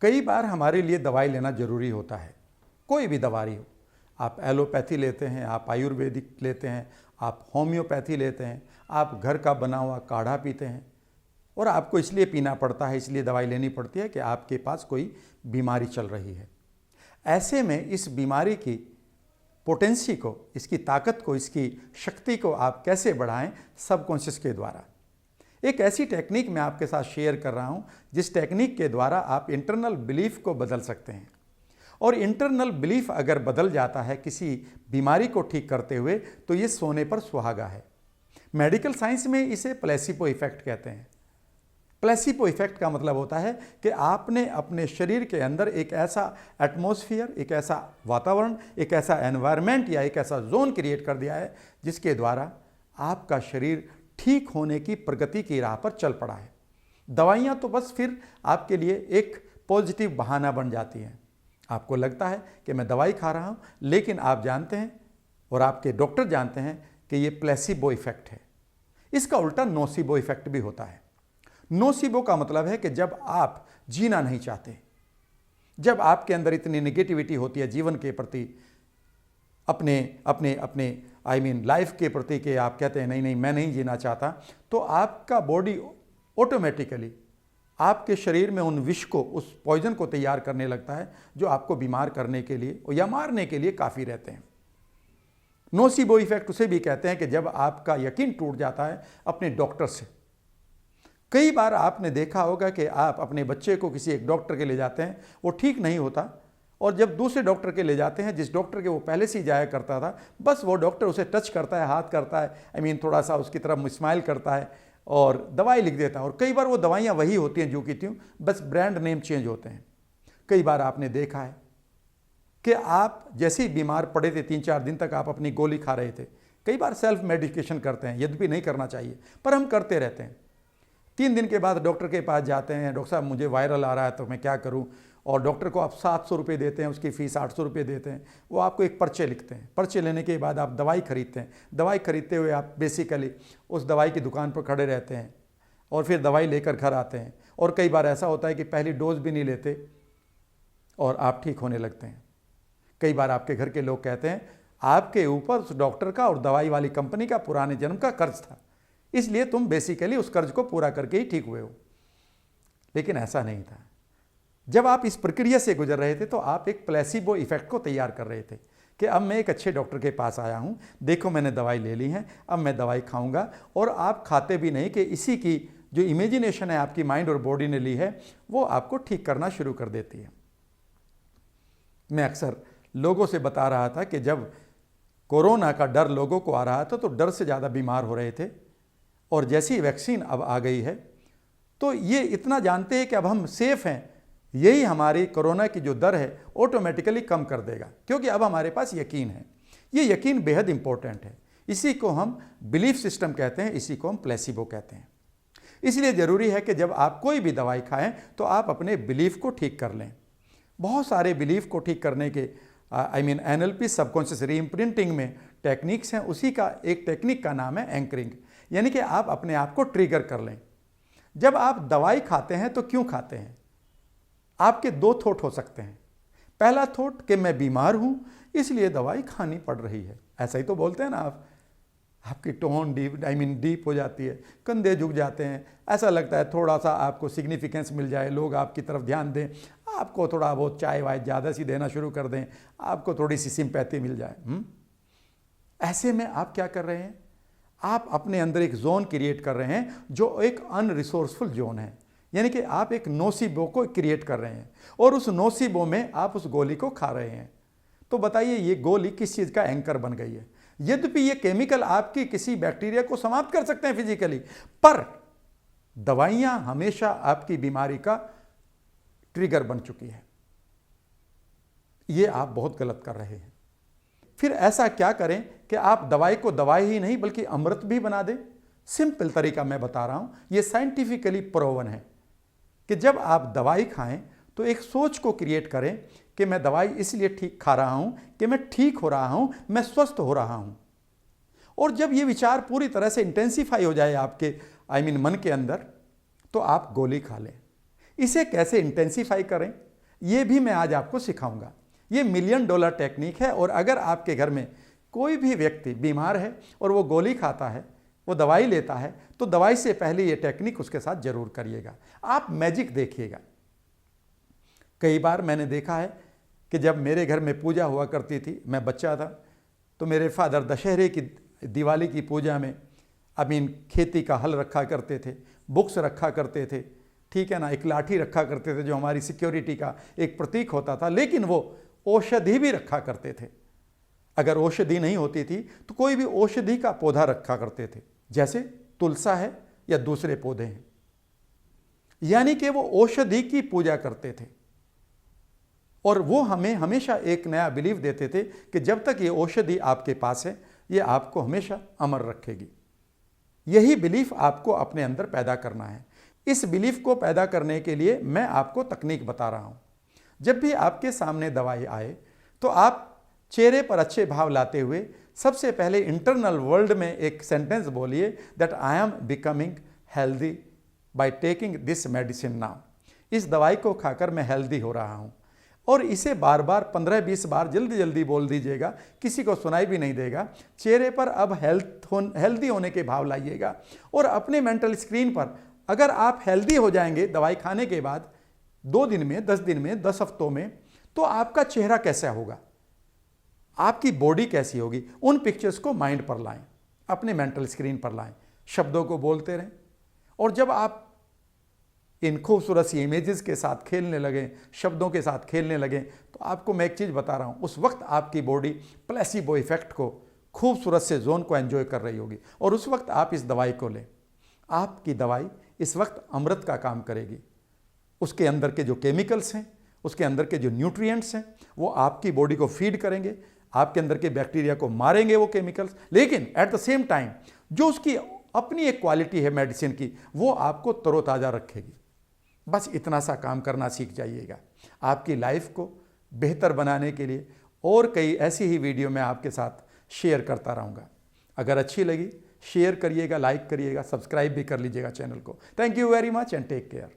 कई बार हमारे लिए दवाई लेना ज़रूरी होता है, कोई भी दवाई हो। आप एलोपैथी लेते हैं, आप आयुर्वेदिक लेते हैं, आप होम्योपैथी लेते हैं, आप घर का बना हुआ काढ़ा पीते हैं और आपको इसलिए पीना पड़ता है, इसलिए दवाई लेनी पड़ती है कि आपके पास कोई बीमारी चल रही है। ऐसे में इस बीमारी की पोटेंसी को, इसकी ताकत को, इसकी शक्ति को आप कैसे बढ़ाएं सबकॉन्शियस के द्वारा। एक ऐसी टेक्निक मैं आपके साथ शेयर कर रहा हूं जिस टेक्निक के द्वारा आप इंटरनल बिलीफ को बदल सकते हैं। और इंटरनल बिलीफ अगर बदल जाता है किसी बीमारी को ठीक करते हुए तो ये सोने पर सुहागा है। मेडिकल साइंस में इसे प्लेसिबो इफेक्ट कहते हैं। प्लेसिबो इफेक्ट का मतलब होता है कि आपने अपने शरीर के अंदर एक ऐसा एटमॉस्फेयर, एक ऐसा वातावरण, एक ऐसा एनवायरनमेंट या एक ऐसा जोन क्रिएट कर दिया है जिसके द्वारा आपका शरीर ठीक होने की प्रगति की राह पर चल पड़ा है। दवाइयाँ तो बस फिर आपके लिए एक पॉजिटिव बहाना बन जाती हैं। आपको लगता है कि मैं दवाई खा रहा हूँ, लेकिन आप जानते हैं और आपके डॉक्टर जानते हैं कि ये प्लेसिबो इफेक्ट है। इसका उल्टा नोसिबो इफेक्ट भी होता है। नोसिबो का मतलब है कि जब आप जीना नहीं चाहते, जब आपके अंदर इतनी नेगेटिविटी होती है जीवन के प्रति, अपने अपने अपने लाइफ के प्रति, कि आप कहते हैं नहीं नहीं मैं नहीं जीना चाहता, तो आपका बॉडी ऑटोमेटिकली आपके शरीर में उन विष को, उस पॉइजन को तैयार करने लगता है जो आपको बीमार करने के लिए या मारने के लिए काफ़ी रहते हैं। नोसिबो इफेक्ट उसे भी कहते हैं कि जब आपका यकीन टूट जाता है अपने डॉक्टर से। कई बार आपने देखा होगा कि आप अपने बच्चे को किसी एक डॉक्टर के ले जाते हैं, वो ठीक नहीं होता, और जब दूसरे डॉक्टर के ले जाते हैं जिस डॉक्टर के वो पहले से ही जाया करता था, बस वो डॉक्टर उसे टच करता है, हाथ करता है, थोड़ा सा उसकी तरफ स्माइल करता है और दवाई लिख देता है। और कई बार वो दवाइयाँ वही होती हैं जो की त्यों, बस ब्रांड नेम चेंज होते हैं। कई बार आपने देखा है कि आप जैसे ही बीमार पड़े थे 3-4 दिन तक आप अपनी गोली खा रहे थे। कई बार सेल्फ मेडिकेशन करते हैं, यद्यपि नहीं करना चाहिए, पर हम करते रहते हैं। 3 दिन के बाद डॉक्टर के पास जाते हैं, डॉक्टर साहब मुझे वायरल आ रहा है तो मैं क्या करूं, और डॉक्टर को आप 700 रुपये देते हैं, उसकी फ़ीस 800 रुपये देते हैं। वो आपको एक पर्चे लिखते हैं, पर्चे लेने के बाद आप दवाई खरीदते हैं। दवाई खरीदते हुए आप बेसिकली उस दवाई की दुकान पर खड़े रहते हैं और फिर दवाई लेकर घर आते हैं। और कई बार ऐसा होता है कि पहली डोज भी नहीं लेते और आप ठीक होने लगते हैं। कई बार आपके घर के लोग कहते हैं आपके ऊपर उस डॉक्टर का और दवाई वाली कंपनी का पुराने जन्म का कर्ज था, इसलिए तुम बेसिकली उस कर्ज को पूरा करके ही ठीक हुए हो। लेकिन ऐसा नहीं था। जब आप इस प्रक्रिया से गुजर रहे थे तो आप एक प्लेसिबो इफेक्ट को तैयार कर रहे थे कि अब मैं एक अच्छे डॉक्टर के पास आया हूं, देखो मैंने दवाई ले ली है, अब मैं दवाई खाऊंगा। और आप खाते भी नहीं कि इसी की जो इमेजिनेशन है आपकी माइंड और बॉडी ने ली है वो आपको ठीक करना शुरू कर देती है। मैं अक्सर लोगों से बता रहा था कि जब कोरोना का डर लोगों को आ रहा था तो डर से ज़्यादा बीमार हो रहे थे, और जैसी वैक्सीन अब आ गई है तो ये इतना जानते हैं कि अब हम सेफ हैं, यही हमारी कोरोना की जो दर है ऑटोमेटिकली कम कर देगा, क्योंकि अब हमारे पास यकीन है। ये यकीन बेहद इंपॉर्टेंट है। इसी को हम बिलीफ सिस्टम कहते हैं, इसी को हम प्लेसिबो कहते हैं। इसलिए ज़रूरी है कि जब आप कोई भी दवाई खाएं तो आप अपने बिलीफ को ठीक कर लें। बहुत सारे बिलीफ को ठीक करने के NLP सबकॉन्शियस रीइम्प्रिंटिंग में टेक्निक्स हैं। उसी का एक टेक्निक का नाम है एंकरिंग, यानी कि आप अपने आप को ट्रिगर कर लें। जब आप दवाई खाते हैं तो क्यों खाते हैं? आपके 2 थॉट हो सकते हैं। पहला थॉट कि मैं बीमार हूं इसलिए दवाई खानी पड़ रही है, ऐसा ही तो बोलते हैं ना आप। आपकी टोन डीप हो जाती है, कंधे झुक जाते हैं, ऐसा लगता है थोड़ा सा आपको सिग्निफिकेंस मिल जाए, लोग आपकी तरफ ध्यान दें, आपको थोड़ा बहुत चाय वाय ज़्यादा सी देना शुरू कर दें, आपको थोड़ी सी सिंपैथी मिल जाए। ऐसे में आप क्या कर रहे हैं? आप अपने अंदर एक जोन क्रिएट कर रहे हैं जो एक अनरिसोर्सफुल जोन है, यानी कि आप एक नोसिबो को क्रिएट कर रहे हैं और उस नोसिबो में आप उस गोली को खा रहे हैं। तो बताइए ये गोली किस चीज़ का एंकर बन गई है? यद्यपि ये केमिकल आपकी किसी बैक्टीरिया को समाप्त कर सकते हैं फिजिकली, पर दवाइयां हमेशा आपकी बीमारी का ट्रिगर बन चुकी है। ये आप बहुत गलत कर रहे हैं। फिर ऐसा क्या करें कि आप दवाई को दवाई ही नहीं बल्कि अमृत भी बना दें। सिंपल तरीका मैं बता रहा हूं, ये साइंटिफिकली प्रूवन है कि जब आप दवाई खाएं तो एक सोच को क्रिएट करें कि मैं दवाई इसलिए ठीक खा रहा हूं कि मैं ठीक हो रहा हूं, मैं स्वस्थ हो रहा हूं। और जब ये विचार पूरी तरह से इंटेंसिफाई हो जाए आपके मन के अंदर, तो आप गोली खा लें। इसे कैसे इंटेंसिफाई करें? ये भी मैं आज आपको सिखाऊंगा। ये $1 मिलियन टेक्निक है, और अगर आपके घर में कोई भी व्यक्ति बीमार है और वो गोली खाता है, वो दवाई लेता है, तो दवाई से पहले ये टेक्निक उसके साथ जरूर करिएगा। आप मैजिक देखिएगा। कई बार मैंने देखा है कि जब मेरे घर में पूजा हुआ करती थी, मैं बच्चा था, तो मेरे फादर दशहरे की, दिवाली की पूजा में खेती का हल रखा करते थे, बुक्स रखा करते थे, ठीक है ना, एक लाठी रखा करते थे जो हमारी सिक्योरिटी का एक प्रतीक होता था, लेकिन वो औषधि भी रखा करते थे। अगर औषधि नहीं होती थी तो कोई भी औषधि का पौधा रखा करते थे, जैसे तुलसा है या दूसरे पौधे हैं, यानी कि वो औषधि की पूजा करते थे। और वो हमें हमेशा एक नया बिलीफ देते थे कि जब तक ये औषधि आपके पास है, ये आपको हमेशा अमर रखेगी। यही बिलीफ आपको अपने अंदर पैदा करना है। इस बिलीफ को पैदा करने के लिए मैं आपको तकनीक बता रहा हूं। जब भी आपके सामने दवाई आए तो आप चेहरे पर अच्छे भाव लाते हुए सबसे पहले इंटरनल वर्ल्ड में एक सेंटेंस बोलिए, that I am becoming healthy by taking this medicine now. इस दवाई को खाकर मैं हेल्दी हो रहा हूं। और इसे बार बार 15-20 बार जल्दी जल्दी बोल दीजिएगा, किसी को सुनाई भी नहीं देगा। चेहरे पर अब हेल्दी होने के भाव लाइएगा, और अपने मेंटल स्क्रीन पर अगर आप हेल्दी हो जाएंगे दवाई खाने के बाद 2 दिन में, 10 दिन में, 10 हफ्तों में, तो आपका चेहरा कैसा होगा, आपकी बॉडी कैसी होगी, उन पिक्चर्स को माइंड पर लाएं, अपने मेंटल स्क्रीन पर लाएं, शब्दों को बोलते रहें। और जब आप इन खूबसूरत सी इमेजेस के साथ खेलने लगें, शब्दों के साथ खेलने लगें, तो आपको मैं एक चीज़ बता रहा हूँ, उस वक्त आपकी बॉडी प्लेसिबो इफेक्ट को, खूबसूरत से जोन को एंजॉय कर रही होगी, और उस वक्त आप इस दवाई को लें। आपकी दवाई इस वक्त अमृत का काम करेगी। उसके अंदर के जो केमिकल्स हैं, उसके अंदर के जो न्यूट्रिएंट्स हैं, वो आपकी बॉडी को फीड करेंगे, आपके अंदर के बैक्टीरिया को मारेंगे वो केमिकल्स, लेकिन एट द सेम टाइम जो उसकी अपनी एक क्वालिटी है मेडिसिन की, वो आपको तरोताज़ा रखेगी। बस इतना सा काम करना सीख जाइएगा। आपकी लाइफ को बेहतर बनाने के लिए और कई ऐसी ही वीडियो मैं आपके साथ शेयर करता रहूँगा। अगर अच्छी लगी शेयर करिएगा, लाइक करिएगा, सब्सक्राइब भी कर लीजिएगा चैनल को। Thank you very much and take care.